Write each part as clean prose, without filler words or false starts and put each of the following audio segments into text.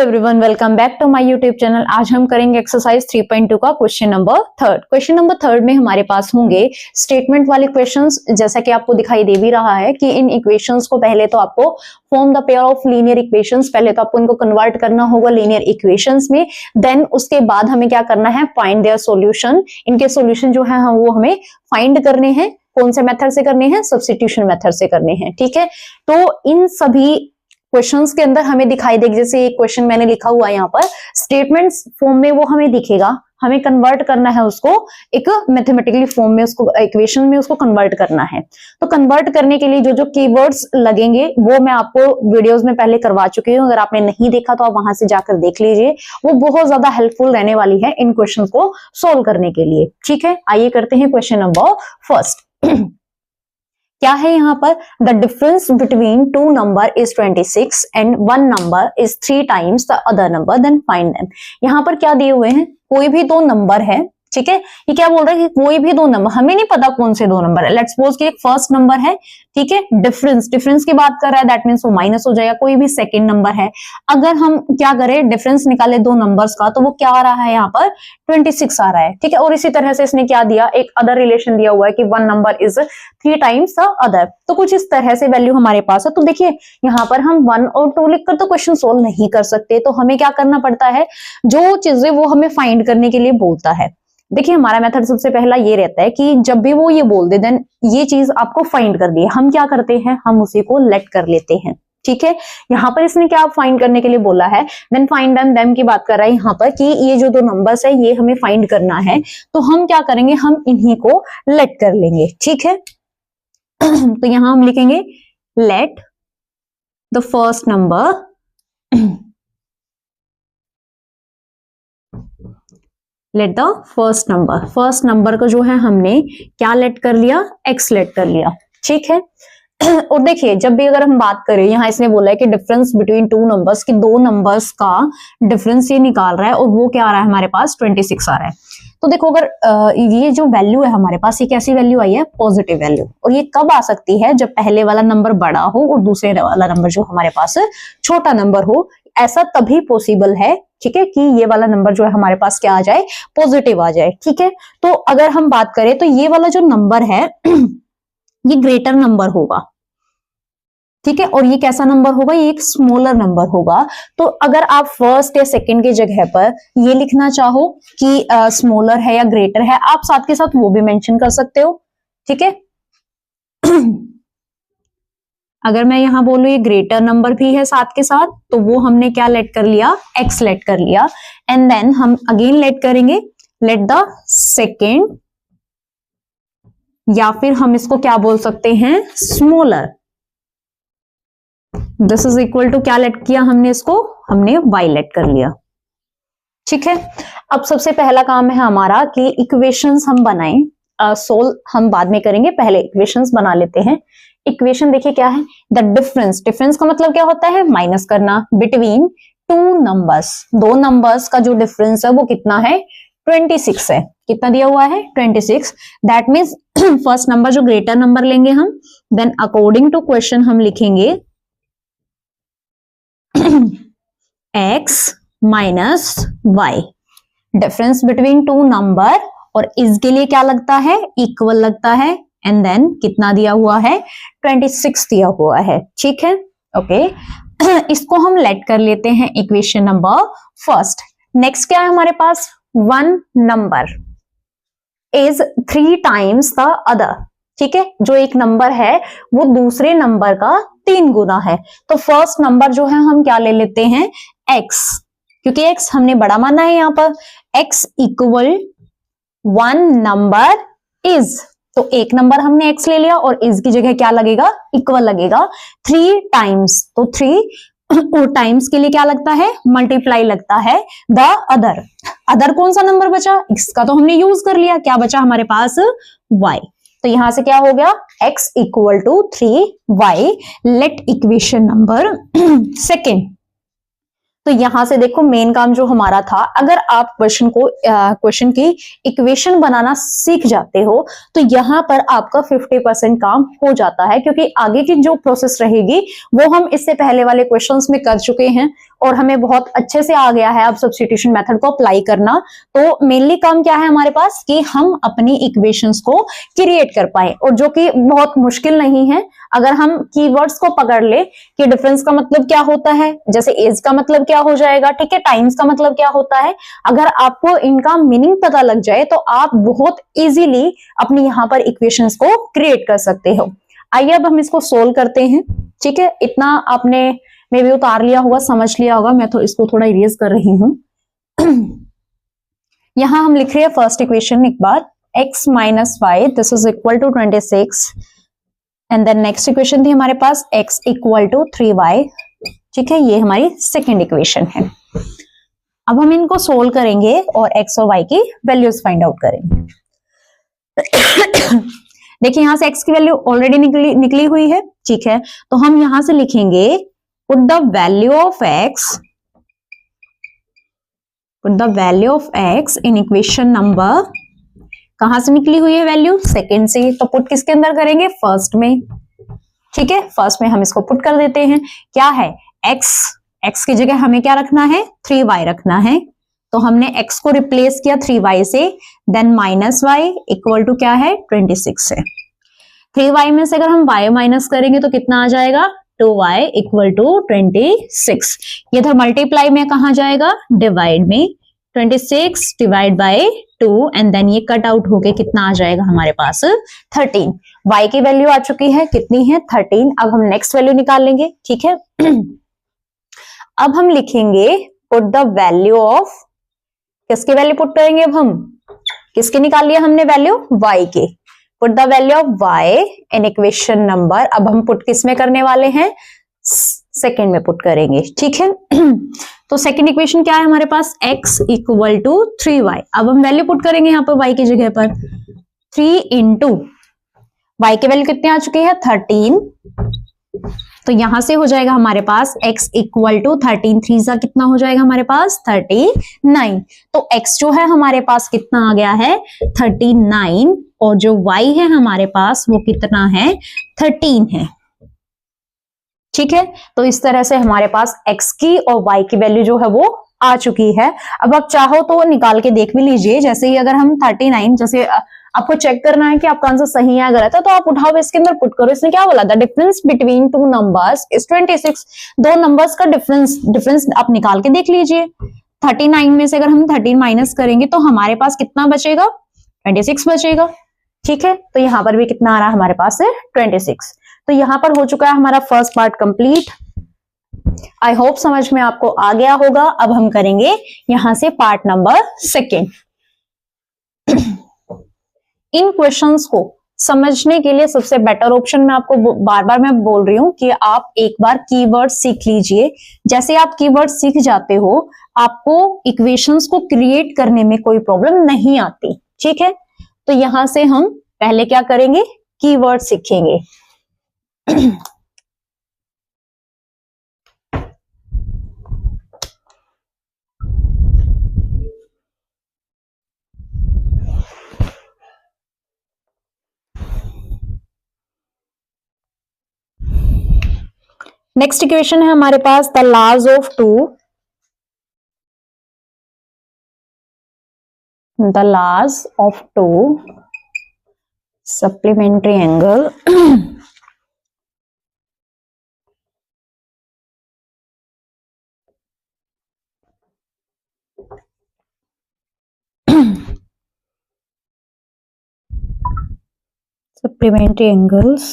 Everyone, welcome back to my YouTube channel. आज हम करेंगे एक्सरसाइज 3.2 का question number third. Question number third में हमारे पास होंगे स्टेटमेंट वाले क्वेश्चंस। जैसा कि आपको दिखाई दे भी रहा है कि इन इक्वेशंस को पहले तो आपको form the pair of linear equations, पहले तो आपको इनको कन्वर्ट करना होगा लीनियर इक्वेशंस में। देन उसके बाद हमें क्या करना है, फाइंड देयर सॉल्यूशन। इनके सॉल्यूशन जो है वो हमें फाइंड करने हैं। कौन से मेथड से करने हैं? सब्स्टिट्यूशन मेथड से करने हैं। ठीक है, तो इन सभी क्वेश्चंस के अंदर हमें दिखाई देगी, जैसे एक क्वेश्चन मैंने लिखा हुआ है यहाँ पर स्टेटमेंट्स फॉर्म में, वो हमें दिखेगा। हमें कन्वर्ट करना है उसको एक मैथमेटिकली फॉर्म में, उसको इक्वेशन में उसको कन्वर्ट करना है। तो कन्वर्ट करने के लिए जो जो कीवर्ड्स लगेंगे वो मैं आपको वीडियोस में पहले करवा चुकी हूँ। अगर आपने नहीं देखा तो आप वहां से जाकर देख लीजिए, वो बहुत ज्यादा हेल्पफुल रहने वाली है इन क्वेश्चन को सोल्व करने के लिए। ठीक है, आइए करते हैं क्वेश्चन नंबर फर्स्ट। क्या है यहाँ पर? The difference between two number is 26 and one number is 3 times the other number, then find them. यहाँ पर क्या दिए हुए हैं? कोई भी दो नंबर है। ठीक है, ये क्या बोल रहा है कि कोई भी दो नंबर, हमें नहीं पता कौन से दो नंबर है। लेट्स सपोज कि एक फर्स्ट नंबर है, ठीक है, डिफरेंस की बात कर रहा है, दैट मींस वो माइनस हो जाएगा। कोई भी सेकंड नंबर है, अगर हम क्या करें, डिफरेंस निकाले दो नंबर्स का, तो वो क्या आ रहा है यहाँ पर? 26 आ रहा है। ठीक है, और इसी तरह से इसने क्या दिया, एक अदर रिलेशन दिया हुआ है कि one number is 3 times the other. तो कुछ इस तरह से वैल्यू हमारे पास है। तो देखिए यहाँ पर हम 1 और 2 लिखकर तो क्वेश्चन सोल्व नहीं कर सकते, तो हमें क्या करना पड़ता है, जो चीजें वो हमें फाइंड करने के लिए बोलता है। देखिए हमारा मेथड सबसे पहला ये रहता है कि जब भी वो ये बोल दे देन ये चीज आपको फाइंड कर दी है, हम क्या करते हैं, हम उसी को लेट कर लेते हैं। ठीक है, यहाँ पर इसने क्या फाइंड करने के लिए बोला है, देन फाइंड देम की बात कर रहा है यहाँ पर कि ये जो दो नंबर्स है ये हमें फाइंड करना है। तो हम क्या करेंगे, हम इन्हीं को लेट कर लेंगे। ठीक है, तो यहां हम लिखेंगे let the first number let the first number को जो है हमने क्या लेट कर लिया, एक्स लेट कर लिया। ठीक है, और देखिए जब भी अगर हम बात करें, यहाँ इसने बोला है कि डिफरेंस बिटवीन टू नंबर्स, कि दो नंबर्स का डिफरेंस ये निकाल रहा है, और वो क्या आ रहा है हमारे पास, 26 आ रहा है। तो देखो अगर ये जो वैल्यू है हमारे पास, ये कैसी वैल्यू आई है, पॉजिटिव वैल्यू। और ये कब आ सकती है, जब पहले वाला नंबर बड़ा हो और दूसरे वाला नंबर जो हमारे पास छोटा नंबर हो। ऐसा तभी पॉसिबल है, ठीक है, कि ये वाला नंबर जो है हमारे पास क्या आ जाए, पॉजिटिव आ जाए। ठीक है, तो अगर हम बात करें तो ये वाला जो नंबर है ये ग्रेटर नंबर होगा। ठीक है, और ये कैसा नंबर होगा, ये एक स्मॉलर नंबर होगा। तो अगर आप फर्स्ट या सेकंड की जगह पर ये लिखना चाहो कि स्मॉलर है या ग्रेटर है, आप साथ के साथ वो भी मेंशन कर सकते हो। ठीक है, अगर मैं यहां बोलूं ये ग्रेटर नंबर भी है साथ के साथ, तो वो हमने क्या लेट कर लिया, एक्स लेट कर लिया। एंड देन हम अगेन लेट करेंगे, लेट द सेकेंड, या फिर हम इसको क्या बोल सकते हैं, smaller. This is equal to क्या लेट किया हमने, इसको हमने वाई लेट कर लिया। ठीक है, अब सबसे पहला काम है हमारा कि इक्वेशंस हम बनाएं। सोल्व हम बाद में करेंगे, पहले इक्वेशंस बना लेते हैं। इक्वेशन देखिए क्या है, द डिफरेंस का मतलब क्या होता है, माइनस करना, बिटवीन टू नंबर्स, दो नंबर्स का जो डिफरेंस है वो कितना है, 26 है। कितना दिया हुआ है, 26। दैट मीन्स फर्स्ट नंबर जो ग्रेटर नंबर लेंगे हम, देन अकॉर्डिंग टू क्वेश्चन हम लिखेंगे x minus y. Difference between two number, और इसके लिए क्या लगता है, इक्वल लगता है। एंड देन कितना दिया हुआ है, 26 दिया हुआ है। ठीक है, ओके, इसको हम लेट कर लेते हैं इक्वेशन नंबर फर्स्ट। नेक्स्ट क्या है हमारे पास, one number is 3 times the other. ठीक है, जो एक नंबर है वो दूसरे नंबर का 3 गुना है। तो फर्स्ट नंबर जो है हम क्या ले लेते हैं, x, क्योंकि x हमने बड़ा माना है यहाँ पर। x equal one number is, तो एक नंबर हमने x ले लिया और इज की जगह क्या लगेगा, इक्वल लगेगा। 3 टाइम्स, तो 3 और टाइम्स के लिए क्या लगता है, मल्टीप्लाई लगता है। द अदर कौन सा नंबर बचा, x का तो हमने यूज कर लिया, क्या बचा हमारे पास, y। तो यहां से क्या हो गया, x equal to 3y। Let equation number second, तो यहां से देखो मेन काम जो हमारा था, अगर आप क्वेश्चन की इक्वेशन बनाना सीख जाते हो तो यहाँ पर आपका 50% काम हो जाता है, क्योंकि आगे की जो प्रोसेस रहेगी वो हम इससे पहले वाले क्वेश्चंस में कर चुके हैं और हमें बहुत अच्छे से आ गया है अब सब्स्टिट्यूशन मेथड को अप्लाई करना। तो मेनली काम क्या है हमारे पास कि हम अपनी इक्वेशंस को क्रिएट कर पाए, और जो कि बहुत मुश्किल नहीं है अगर हम कीवर्ड्स को पकड़ ले कि डिफरेंस का मतलब क्या होता है, जैसे एज का मतलब क्या हो जाएगा, ठीक है, टाइम्स का मतलब क्या होता है। अगर आपको इनका मीनिंग पता लग जाए तो आप बहुत इजीली अपनी यहाँ पर इक्वेशंस को क्रिएट कर सकते हो। आइए अब हम इसको सोल्व करते हैं। ठीक है, इतना आपने मे भी उतार लिया होगा, समझ लिया होगा। मैं तो इसको थोड़ा इरेज कर रही हूं। यहां हम लिख रहे हैं फर्स्ट इक्वेशन एक बार, x minus y this is equal to 26, and then next equation थी हमारे पास x इक्वल टू 3y। ठीक है, ये हमारी सेकेंड इक्वेशन है। अब हम इनको सोल्व करेंगे और x और y की वैल्यूज फाइंड आउट करेंगे। देखिए यहां से x की वैल्यू ऑलरेडी निकली हुई है। ठीक है, तो हम यहां से लिखेंगे put the value of x in equation number, कहां से निकली हुई है वैल्यू, सेकंड से, तो पुट किसके अंदर करेंगे, फर्स्ट में। ठीक है, फर्स्ट में हम इसको पुट कर देते हैं। क्या है x की जगह हमें क्या रखना है, 3y रखना है, तो हमने x को रिप्लेस किया 3y से, then minus y equal to क्या है, 26 है। 3y में से अगर हम y माइनस करेंगे तो कितना आ जाएगा, 2y इक्वल टू 26। ये इधर मल्टीप्लाई में कहा जाएगा, डिवाइड में, 26 डिवाइड बाय 2, एंड देन ये कट आउट होके कितना आ जाएगा हमारे पास, 13। y की वैल्यू आ चुकी है, कितनी है, 13। अब हम नेक्स्ट वैल्यू निकाल लेंगे। ठीक है, अब हम लिखेंगे पुट द वैल्यू ऑफ, किसकी वैल्यू पुट करेंगे, अब हम किसके निकाल लिया हमने वैल्यू, y के। Put the value of y in equation number, अब हम पुट किस में करने वाले हैं, सेकेंड में पुट करेंगे। ठीक है, तो सेकेंड इक्वेशन क्या है हमारे पास, x इक्वल टू 3y। अब हम वैल्यू पुट करेंगे यहाँ पर y की जगह पर, 3 इंटू y की वैल्यू कितनी आ चुकी है, 13, तो यहां से हो जाएगा हमारे पास x इक्वल टू 13, 3 सा कितना हो जाएगा हमारे पास, 39। तो x जो है हमारे पास कितना आ गया है, 39, और जो y है हमारे पास वो कितना है, 13 है। ठीक है, तो इस तरह से हमारे पास x की और y की वैल्यू जो है वो आ चुकी है। अब आप चाहो तो निकाल के देख भी लीजिए, जैसे ही अगर हम 39, जैसे आपको चेक करना है कि आपका आंसर सही है या गलत है, तो आप उठाओ इसके अंदर पुट करो। इसने क्या बोला, the difference between two numbers is 26। दो नंबर्स का डिफरेंस आप निकाल के देख लीजिए। 39 में से अगर हम 13 माइनस करेंगे तो हमारे पास कितना बचेगा, 26 बचेगा। ठीक है, तो यहां पर भी कितना आ रहा है हमारे पास है, 26। तो यहां पर हो चुका है हमारा first part complete. I hope समझ में आपको आ गया होगा। अब हम करेंगे यहां से पार्ट नंबर सेकेंड। इन क्वेश्चंस को समझने के लिए सबसे बेटर ऑप्शन मैं आपको बार बार मैं बोल रही हूं कि आप एक बार कीवर्ड सीख लीजिए। जैसे आप कीवर्ड सीख जाते हो, आपको इक्वेशंस को क्रिएट करने में कोई प्रॉब्लम नहीं आती। ठीक है, तो यहां से हम पहले क्या करेंगे, कीवर्ड सीखेंगे। नेक्स्ट इक्वेशन है हमारे पास the laws of two, the laws of two supplementary angle supplementary angles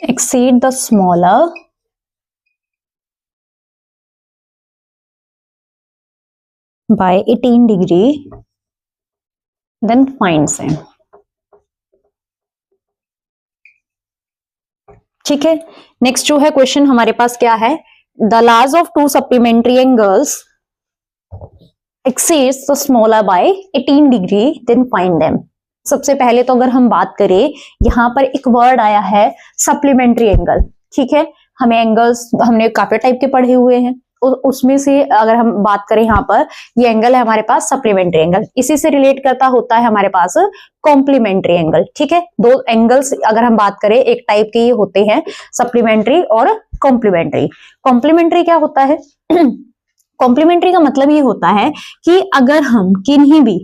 exceed the smaller by 18 degree, then find same। ठीक है, नेक्स्ट जो है क्वेश्चन हमारे पास क्या है, the laws of two supplementary angles exceeds the smaller by 18 degree, then find them. सबसे पहले तो अगर हम बात करें, यहाँ पर एक वर्ड आया है सप्लीमेंट्री एंगल, ठीक है। हमें एंगल्स हमने काफी टाइप के पढ़े हुए हैं, उसमें से अगर हम बात करें यहाँ पर ये एंगल है हमारे पास सप्लीमेंट्री एंगल, इसी से रिलेट करता होता है हमारे पास कॉम्प्लीमेंट्री एंगल, ठीक है। दो एंगल्स अगर हम बात करें एक टाइप के ये होते हैं सप्लीमेंट्री और कॉम्प्लीमेंट्री। कॉम्प्लीमेंट्री क्या होता है? कॉम्प्लीमेंट्री का मतलब ये होता है कि अगर हम किन्हीं भी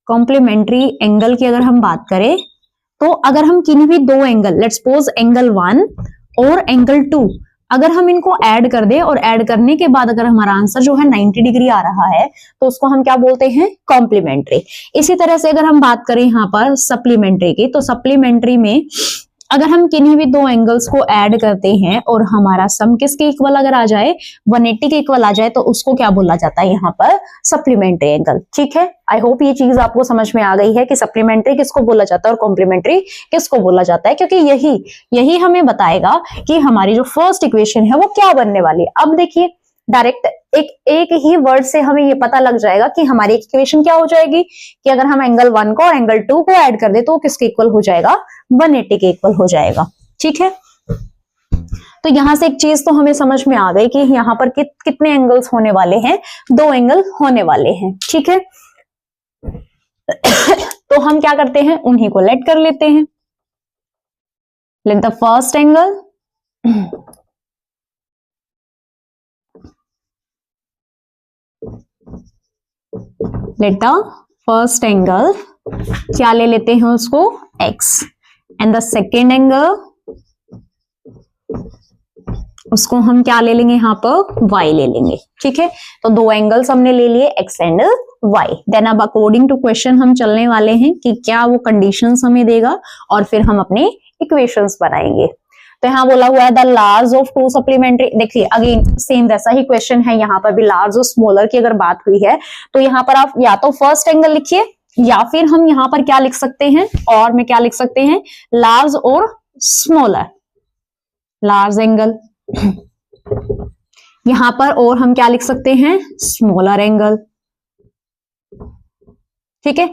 कॉम्प्लीमेंट्री एंगल की अगर हम बात करें, तो अगर हम किन्हीं भी दो एंगल, लेट्स सपोज एंगल 1 और एंगल 2, अगर हम इनको ऐड कर दें और ऐड करने के बाद अगर हमारा आंसर जो है 90 डिग्री आ रहा है, तो उसको हम क्या बोलते हैं? कॉम्प्लीमेंट्री। इसी तरह से अगर हम बात करें यहाँ पर सप्लीमेंट्री की, तो सप्लीमेंट्री में अगर हम किन्हीं भी दो एंगल्स को ऐड करते हैं और हमारा सम किसके इक्वल अगर आ जाए, 180 के इक्वल आ जाए, तो उसको क्या बोला जाता है यहाँ पर? सप्लीमेंट्री एंगल, ठीक है। आई होप ये चीज आपको समझ में आ गई है कि सप्लीमेंट्री किसको बोला जाता है और कॉम्प्लीमेंट्री किसको बोला जाता है, क्योंकि यही हमें बताएगा कि हमारी जो फर्स्ट इक्वेशन है वो क्या बनने वाली है। अब देखिए डायरेक्ट एक ही वर्ड से हमें ये पता लग जाएगा कि हमारी इक्वेशन क्या हो जाएगी, कि अगर हम एंगल 1 को और एंगल 2 को ऐड कर दे तो किसके इक्वल हो जाएगा? 180 के इक्वल हो जाएगा, ठीक है। तो यहां से एक चीज तो हमें समझ में आ गई कि यहाँ पर कितने एंगल्स होने वाले हैं? 2 एंगल होने वाले हैं, ठीक है। तो हम क्या करते हैं? उन्हीं को लेट कर लेते हैं। Let the first angle let the first angle क्या ले लेते हैं उसको? x, and the second angle उसको हम क्या ले लेंगे यहाँ पर? y ले लेंगे, ठीक है। तो दो एंगल्स हमने ले लिए x एंड y। देन अब अकॉर्डिंग टू क्वेश्चन हम चलने वाले हैं कि क्या वो कंडीशंस हमें देगा और फिर हम अपने इक्वेशंस बनाएंगे। तो यहाँ बोला हुआ है the large of two supplementary, देखिए अगेन सेम वैसा ही क्वेश्चन है, यहाँ पर भी लार्ज और स्मॉलर की अगर बात हुई है तो यहाँ पर आप या तो फर्स्ट एंगल लिखिए या फिर हम यहाँ पर क्या लिख सकते हैं, और में क्या लिख सकते हैं? लार्ज और स्मॉलर, लार्ज एंगल। यहाँ पर और हम क्या लिख सकते हैं? स्मॉलर एंगल, ठीक है।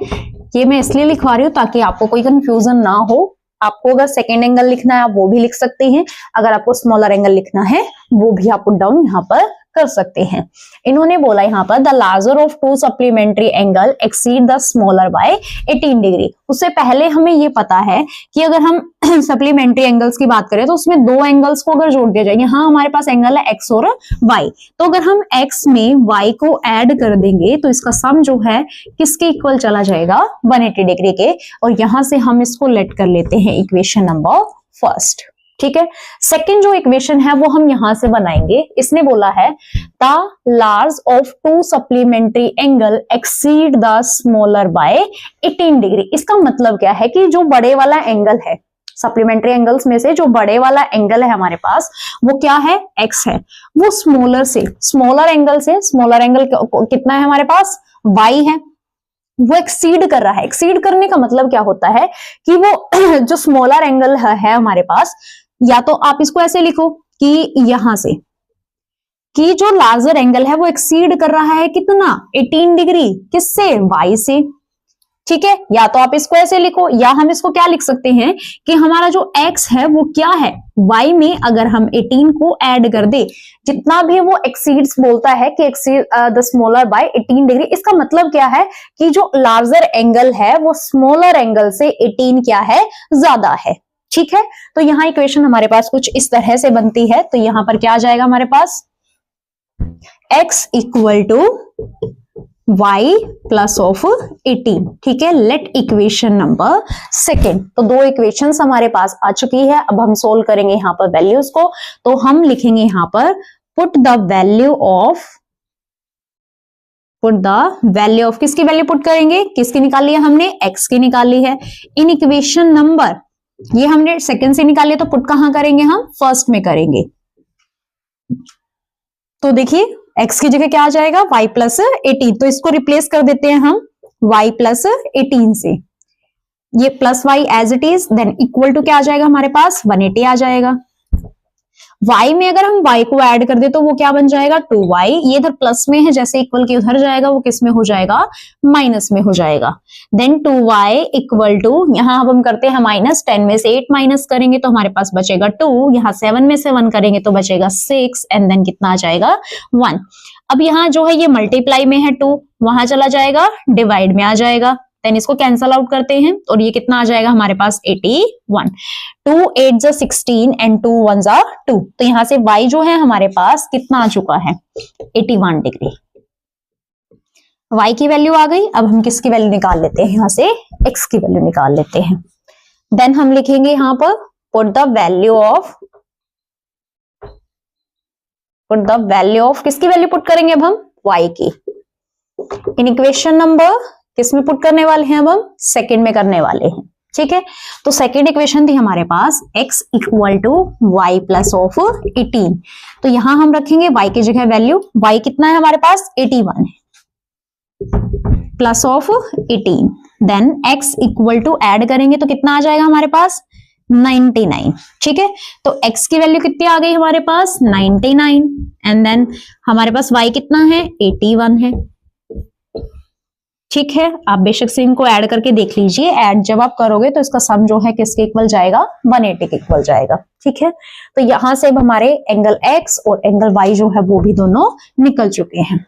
ये मैं इसलिए लिखवा रही हूँ ताकि आपको कोई कंफ्यूजन ना हो। आपको अगर सेकेंड एंगल लिखना है आप वो भी लिख सकते हैं, अगर आपको स्मॉलर एंगल लिखना है वो भी आप पुट डाउन यहाँ पर कर सकते हैं। इन्होंने बोला यहाँ पर the larger of two supplementary angle exceed the smaller by 18 degree. उससे पहले हमें ये पता है कि अगर हम सप्लीमेंट्री एंगल्स की बात करें तो उसमें दो एंगल्स को अगर जोड़ दिया जाए, यहाँ हमारे पास एंगल है x और y, तो अगर हम x में y को ऐड कर देंगे तो इसका सम जो है किसके इक्वल चला जाएगा? 180 डिग्री के। और यहां से हम इसको लेट कर लेते हैं इक्वेशन नंबर फर्स्ट, ठीक है। सेकंड जो इक्वेशन है वो हम यहां से बनाएंगे। इसने बोला है the large of two supplementary angle exceed the smaller by 18 degree. इसका मतलब क्या है कि जो बड़े वाला एंगल है, सप्लीमेंट्री एंगल्स में से जो बड़े वाला एंगल है हमारे पास वो क्या है? x है। वो स्मॉलर एंगल से स्मॉलर एंगल कितना है हमारे पास? y है। वो एक्सीड कर रहा है। एक्सीड करने का मतलब क्या होता है कि वो जो स्मॉलर एंगल है हमारे पास, या तो आप इसको ऐसे लिखो कि यहां से कि जो लार्जर एंगल है वो एक्सीड कर रहा है कितना? 18 डिग्री। किससे? y से, ठीक है। या तो आप इसको ऐसे लिखो, या हम इसको क्या लिख सकते हैं कि हमारा जो x है वो क्या है? y में अगर हम 18 को ऐड कर दे, जितना भी वो एक्सीड्स बोलता है कि exceed the smaller by 18 degree, इसका मतलब क्या है कि जो लार्जर एंगल है वो स्मॉलर एंगल से 18 क्या है? ज्यादा है, ठीक है। तो यहाँ इक्वेशन हमारे पास कुछ इस तरह से बनती है। तो यहाँ पर क्या आ जाएगा हमारे पास? x equal to y plus of 18, ठीक है। Let equation number second. तो दो इक्वेशंस हमारे पास आ चुकी है। अब हम सोल्व करेंगे यहाँ पर वैल्यूज को। तो हम लिखेंगे यहाँ पर पुट द वैल्यू ऑफ किसकी वैल्यू पुट करेंगे? किसकी निकाली है हमने? x की निकाली है। इन इक्वेशन नंबर ये हमने सेकेंड से निकाली है, तो पुट कहां करेंगे? हम फर्स्ट में करेंगे। तो देखिए x की जगह क्या आ जाएगा? y plus 18। तो इसको रिप्लेस कर देते हैं हम y प्लस 18 से। ये plus y as it is, then equal to क्या आ जाएगा हमारे पास? 180 आ जाएगा। y में अगर हम y को ऐड कर दे तो वो क्या बन जाएगा 2y, ये इधर प्लस में है, जैसे इक्वल के उधर जाएगा वो किस में हो जाएगा माइनस में हो जाएगा। देन 2y इक्वल टू, यहाँ अब हम करते हैं माइनस, 10 में से 8 माइनस करेंगे तो हमारे पास बचेगा 2, यहाँ 7 में से 1 करेंगे तो बचेगा 6 एंड देन कितना आ जाएगा 1। अब यहाँ जो है ये मल्टीप्लाई में है 2, वहां चला जाएगा डिवाइड में आ जाएगा, देन इसको कैंसल आउट करते हैं और ये कितना आ जाएगा हमारे पास 81। 2 8 जा 16 एंड 2 1 जा 2, तो यहाँ से y जो है हमारे पास कितना आ चुका है 81 डिग्री। y की वैल्यू आ गई। अब हम किसकी वैल्यू निकाल लेते हैं, यहाँ से x की वैल्यू निकाल लेते हैं। देन हम लिखेंगे यहाँ पर पुट द वैल्यू ऑफ किसकी वैल्यू पुट करेंगे अब हम y की। इन इक्वेशन नंबर किस में पुट करने वाले हैं, अब हम सेकंड में करने वाले हैं। ठीक है, तो सेकंड इक्वेशन थी हमारे पास x equal to y plus of 18, तो यहां हम रखेंगे y की जगह वैल्यू, y कितना है हमारे पास 81 है plus of 18, then x equal to add करेंगे तो कितना आ जाएगा हमारे पास 99। ठीक है, तो x की वैल्यू कितनी आ गई हमारे पास 99 एंड देन हमारे पास y कितना है 81 है। ठीक है, आप बेशक से इनको ऐड करके देख लीजिए, ऐड जब आप करोगे तो इसका सम जो है किसके इक्वल जाएगा 180 के इक्वल जाएगा। ठीक है, तो यहां से अब हमारे एंगल x और एंगल y जो है वो भी दोनों निकल चुके हैं।